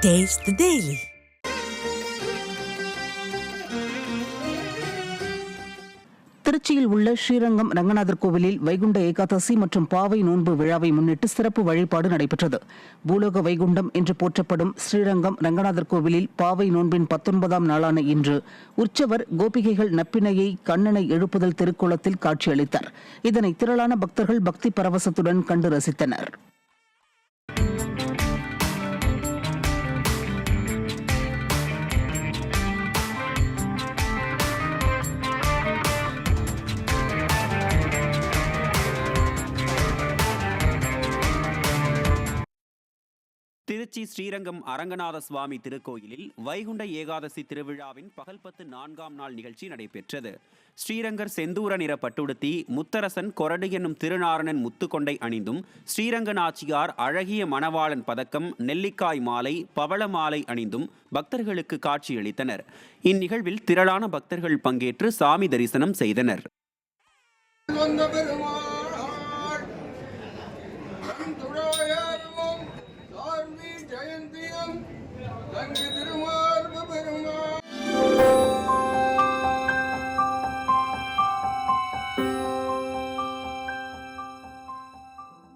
Taste the Daily. திருச்சியில் உள்ள ஸ்ரீரங்கம் ரங்கநாதர் கோவிலில் வைகுண்ட ஏகாதசி மற்றும் பாவை நோன்பு விழாவை முன்னிட்டு சிறப்பு வழிபாடு நடைபெற்றது. பூலோக வைகுண்டம் என்று போற்றப்படும் ஸ்ரீரங்கம் ரங்கநாதர் கோவிலில் பாவை நோன்பின் 19ஆம் நாளான இன்று உற்சவர் கோபிகைகள் நப்பினையை கண்ணனை எழுப்புதல் திருக்கோலத்தில் காட்சியளித்தார். இதனை திரளான பக்தர்கள் பக்தி பரவசத்துடன் கண்டு ரசித்தனர். திருச்சி ஸ்ரீரங்கம் அரங்கநாத சுவாமி திருக்கோயிலில் வைகுண்ட ஏகாதசி திருவிழாவின் பகல் 4ஆம் நாள் நிகழ்ச்சி நடைபெற்றது. ஸ்ரீரங்கர் செந்தூர நிற பட்டுடுத்தி, முத்தரசன் கொரடு என்னும் திருநாரணன் முத்துக்கொண்டை அணிந்தும், ஸ்ரீரங்க நாச்சியார் அழகிய மணவாளன் பதக்கம், நெல்லிக்காய் மாலை, பவள மாலை அணிந்தும் பக்தர்களுக்கு காட்சியளித்தனர். இந்நிகழ்வில் திரளான பக்தர்கள் பங்கேற்று சாமி தரிசனம் செய்தனர். ஜெயந்தியம் தங்கு திருமணம்